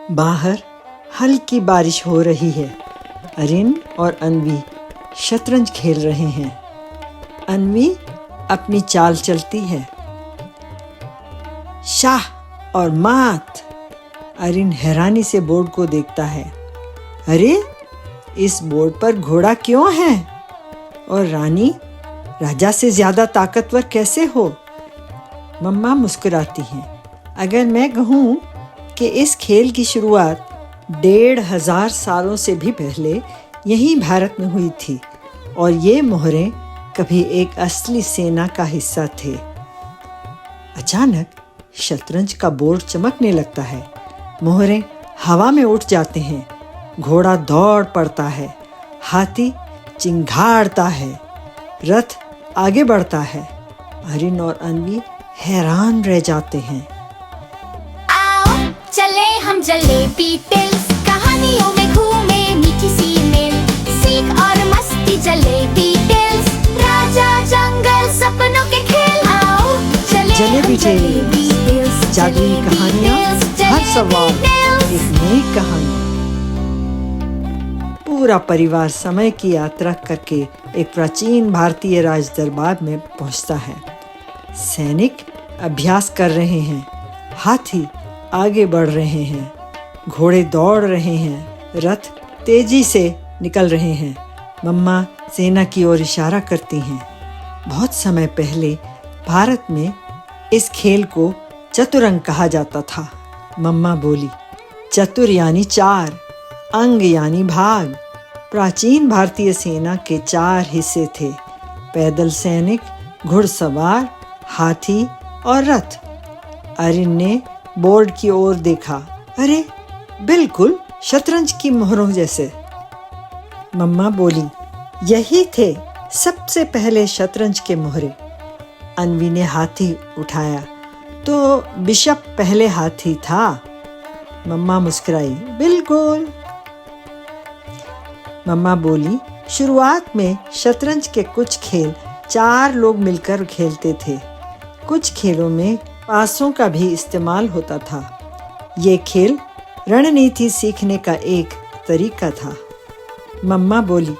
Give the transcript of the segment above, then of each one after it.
बाहर हल्की बारिश हो रही है। अरिन और अन्वी शतरंज खेल रहे हैं। अन्वी अपनी चाल चलती है। शाह और मात। अरिन हैरानी से बोर्ड को देखता है। अरे, इस बोर्ड पर घोड़ा क्यों है? और रानी राजा से ज्यादा ताकतवर कैसे हो? मम्मा मुस्कुराती हैं। अगर मैं कहूँ कि इस खेल की शुरुआत 1500 सालों से भी पहले यहीं भारत में हुई थी और ये मोहरे कभी एक असली सेना का हिस्सा थे। अचानक शतरंज का बोर्ड चमकने लगता है। मोहरे हवा में उठ जाते हैं। घोड़ा दौड़ पड़ता है। हाथी चिंघाड़ता है। रथ आगे बढ़ता है। अरिन और अन्वी हैरान रह जाते हैं। आओ चले हम जलेबी टेल्स, कहानियों में घूमे मीठी सी मेल, सीख और मस्ती जलेबी टेल्स, राजा जंगल सपनों के खेल। आओ चले जलेबी टेल्स, जादुई कहानियाँ, हर सवाल एक नई कहानी। पूरा परिवार समय की यात्रा करके एक प्राचीन भारतीय राज दरबार में पहुंचता है। सैनिक अभ्यास कर रहे हैं। हाथी आगे बढ़ रहे हैं। घोड़े दौड़ रहे हैं। रथ तेजी से निकल रहे हैं। मम्मा सेना की ओर इशारा करती हैं। बहुत समय पहले भारत में इस खेल को चतुरंग कहा जाता था। मम्मा बोली, चतुर यानी 4, अंग यानी भाग। प्राचीन भारतीय सेना के 4 हिस्से थे: पैदल सैनिक, घुड़सवार, हाथी और रथ। अरिन ने बोर्ड की ओर देखा। अरे, बिल्कुल शतरंज की मोहरों जैसे। मम्मा बोली, यही थे सबसे पहले शतरंज के मोहरे। अन्वी ने हाथी उठाया। तो बिशप पहले हाथी था। मम्मा मुस्कुराई। बिल्कुल। मम्मा बोली, शुरुआत में शतरंज के कुछ खेल 4 लोग मिलकर खेलते थे। कुछ खेलों में पासों का भी इस्तेमाल होता था। ये खेल रणनीति सीखने का एक तरीका था। मम्मा बोली,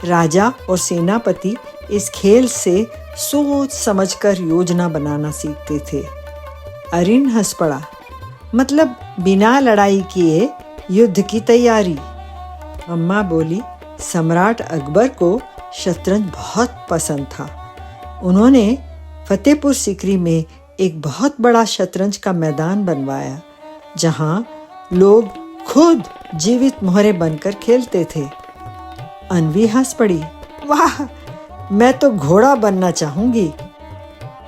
राजा और सेनापति इस खेल से सोच समझकर योजना बनाना सीखते थे। अरिन हंस पड़ा। मतलब बिना लड़ाई किए युद्ध की तैयारी। मम्मा बोली, सम्राट अकबर को शतरंज बहुत पसंद था। उन्होंने फतेहपुर सीकरी में एक बहुत बड़ा शतरंज का मैदान बनवाया, जहां लोग खुद जीवित मोहरे बनकर खेलते थे। अन्वी हंस पड़ी। वाह, मैं तो घोड़ा बनना चाहूंगी।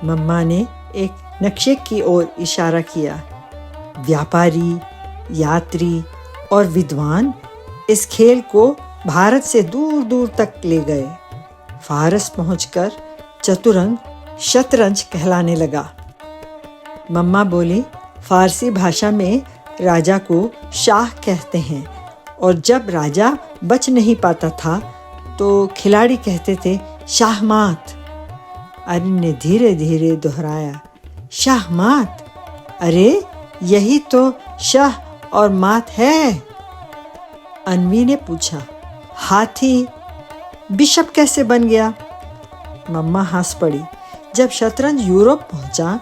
मम्मा ने एक नक्शे की ओर इशारा किया। व्यापारी, यात्री और विद्वान इस खेल को भारत से दूर दूर तक ले गए। फारस पहुंचकर चतुरंग शतरंज कहलाने लगा। मम्मा बोली, फारसी भाषा में राजा को शाह कहते हैं और जब राजा बच नहीं पाता था तो खिलाड़ी कहते थे शाहमात। अरिन ने धीरे धीरे दोहराया, शाहमात। अरे, यही तो शाह और मात है। अन्वी ने पूछा, हाथी बिशप कैसे बन गया? मम्मा हंस पड़ी। जब शतरंज यूरोप पहुंचा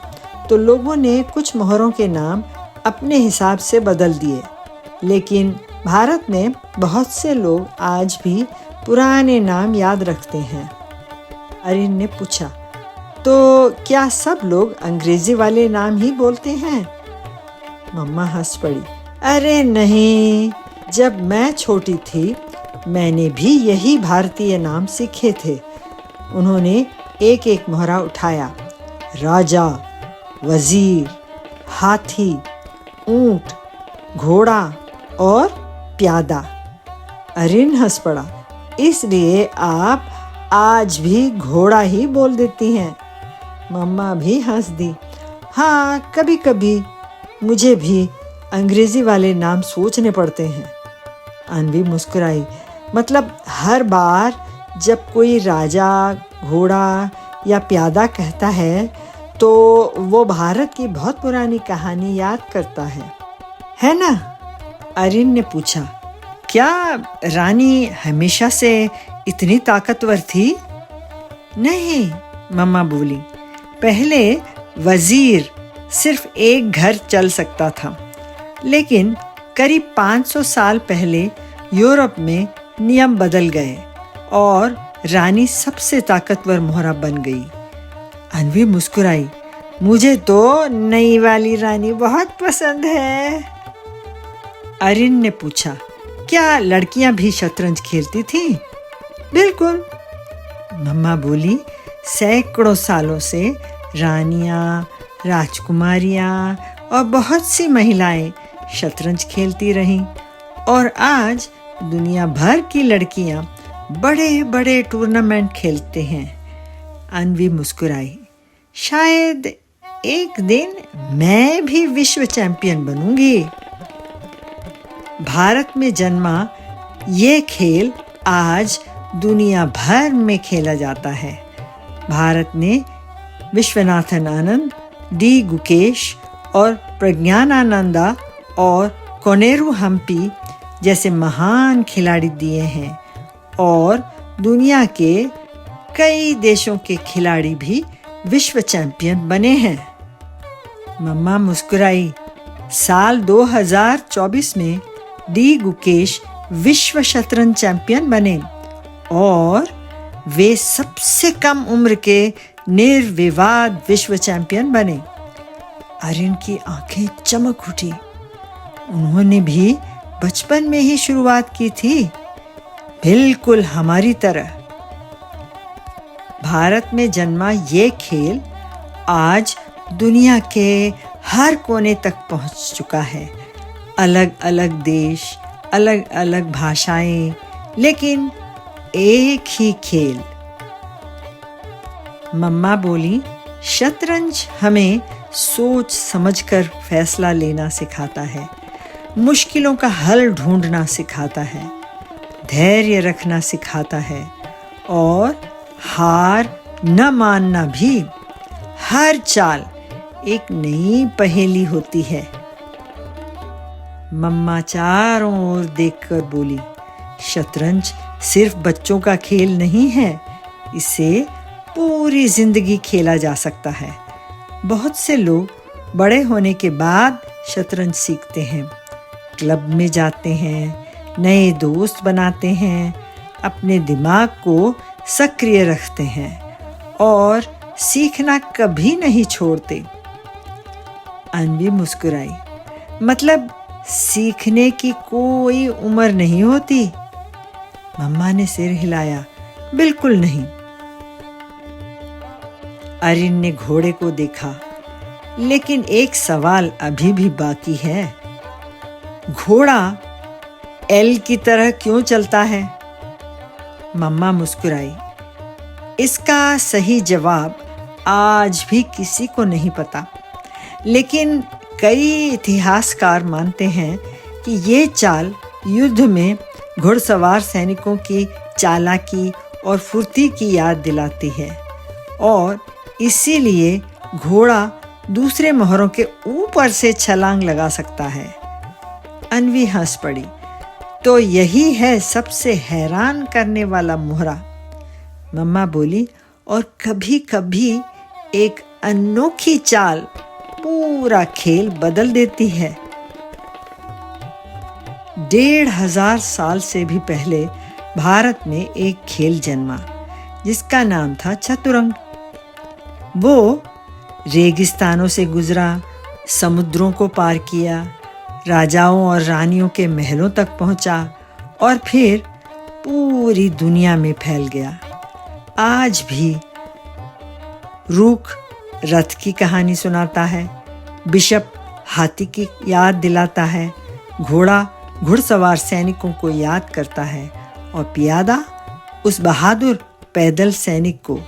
तो लोगों ने कुछ मोहरों के नाम अपने हिसाब से बदल दिए, लेकिन भारत में बहुत से लोग आज भी पुराने नाम याद रखते हैं। अरिन ने पूछा, तो क्या सब लोग अंग्रेजी वाले नाम ही बोलते हैं? मम्मा हंस पड़ी। अरे नहीं, जब मैं छोटी थी मैंने भी यही भारतीय नाम सीखे थे। उन्होंने एक एक मोहरा उठाया। राजा, वजीर, हाथी, ऊंट, घोड़ा और प्यादा। अरिन हंस पड़ा। इसलिए आप आज भी घोड़ा ही बोल देती हैं। मम्मा भी हंस दी। हाँ, कभी कभी मुझे भी अंग्रेजी वाले नाम सोचने पड़ते हैं। अन्वी मुस्कुराई। मतलब हर बार जब कोई राजा, घोड़ा या प्यादा कहता है तो वो भारत की बहुत पुरानी कहानी याद करता है ना? अरिन ने पूछा, क्या रानी हमेशा से इतनी ताकतवर थी? नहीं, मम्मा बोली, पहले वजीर सिर्फ एक घर चल सकता था, लेकिन करीब 500 साल पहले यूरोप में नियम बदल गए और रानी सबसे ताकतवर मोहरा बन गई। अन्वी मुस्कुराई, मुझे तो नई वाली रानी बहुत पसंद है। अरिन ने पूछा, क्या लड़कियां भी शतरंज खेलती थी? बिल्कुल, मम्मा बोली, सैकड़ों सालों से रानियां, राजकुमारियां और बहुत सी महिलाएं शतरंज खेलती रहीं और आज दुनिया भर की लड़कियां बड़े बड़े टूर्नामेंट खेलते हैं। अन्वी मुस्कुराई, शायद एक दिन मैं भी विश्व चैंपियन बनूंगी। भारत में जन्मा ये खेल आज दुनिया भर में खेला जाता है। भारत ने विश्वनाथन आनंद, डी गुकेश और प्रज्ञानानंदा और कोनेरू हम्पी जैसे महान खिलाड़ी दिए हैं और दुनिया के कई देशों के खिलाड़ी भी विश्व चैंपियन बने हैं। मम्मा मुस्कुराई, साल 2024 में डी गुकेश विश्व शतरंज चैंपियन बने और वे सबसे कम उम्र के निर्विवाद विश्व चैंपियन बने। अरिन की आंखें चमक उठी, उन्होंने भी बचपन में ही शुरुआत की थी, बिल्कुल हमारी तरह। भारत में जन्मा ये खेल आज दुनिया के हर कोने तक पहुंच चुका है। अलग अलग देश, अलग अलग भाषाएं, लेकिन एक ही खेल। मम्मा बोली, शतरंज हमें सोच समझकर फैसला लेना सिखाता है, मुश्किलों का हल ढूंढना सिखाता है, धैर्य रखना सिखाता है और हार न मानना भी। हर चाल एक नई पहेली होती है। मम्मा चारों ओर देखकर बोली, शतरंज सिर्फ बच्चों का खेल नहीं है, इसे पूरी जिंदगी खेला जा सकता है। बहुत से लोग बड़े होने के बाद शतरंज सीखते हैं, क्लब में जाते हैं, नए दोस्त बनाते हैं, अपने दिमाग को सक्रिय रखते हैं और सीखना कभी नहीं छोड़ते। अन्वी मुस्कुराई, मतलब सीखने की कोई उम्र नहीं होती? मम्मा ने सिर हिलाया, बिल्कुल नहीं। अरिन ने घोड़े को देखा, लेकिन एक सवाल अभी भी बाकी है। घोड़ा एल की तरह क्यों चलता है? मम्मा मुस्कुराई, इसका सही जवाब आज भी किसी को नहीं पता, लेकिन कई इतिहासकार मानते हैं कि ये चाल युद्ध में घुड़सवार सैनिकों की चालाकी और फुर्ती की याद दिलाती है और इसीलिए घोड़ा दूसरे मोहरों के ऊपर से छलांग लगा सकता है। अन्वी हंस पड़ी, तो यही है सबसे हैरान करने वाला मोहरा। मम्मा बोली, और कभी कभी एक अनोखी चाल पूरा खेल बदल देती है। 1500 साल से भी पहले भारत में एक खेल जन्मा जिसका नाम था चतुरंग। वो रेगिस्तानों से गुजरा, समुद्रों को पार किया, राजाओं और रानियों के महलों तक पहुंचा और फिर पूरी दुनिया में फैल गया। आज भी रूख रथ की कहानी सुनाता है, बिशप हाथी की याद दिलाता है, घोड़ा घुड़सवार सैनिकों को याद करता है और पियादा उस बहादुर पैदल सैनिक को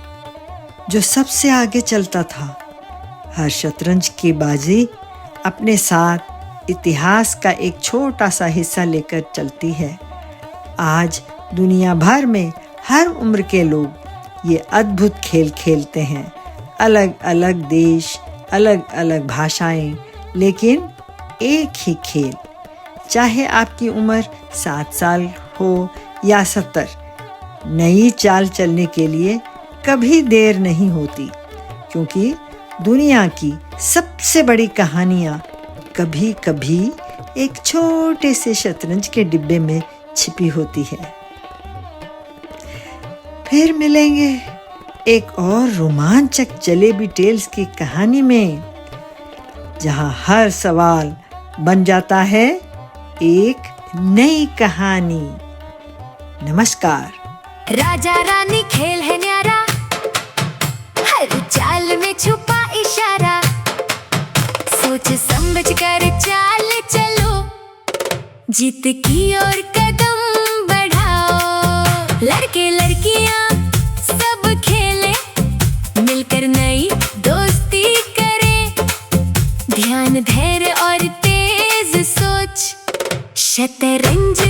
जो सबसे आगे चलता था। हर शतरंज की बाजी अपने साथ इतिहास का एक छोटा सा हिस्सा लेकर चलती है। आज दुनिया भर में हर उम्र के लोग ये अद्भुत खेल खेलते हैं। अलग अलग देश, अलग अलग भाषाएं, लेकिन एक ही खेल। चाहे आपकी उम्र 7 साल हो या 70, नई चाल चलने के लिए कभी देर नहीं होती, क्योंकि दुनिया की सबसे बड़ी कहानियाँ कभी कभी एक छोटे से शतरंज के डिब्बे में छिपी होती है। फिर मिलेंगे एक और रोमांचक जलेबी टेल्स की कहानी में, जहां हर सवाल बन जाता है एक नई कहानी। नमस्कार। राजा रानी खेल है न्यारा, हर चाल में छुपा इशारा, सोच समझ कर चाल चलो, जीत की ओर कदम बढ़ाओ। लड़के लड़कियां सब खेले, मिलकर नई दोस्ती करें, ध्यान धैर्य और तेज सोच, शतरंज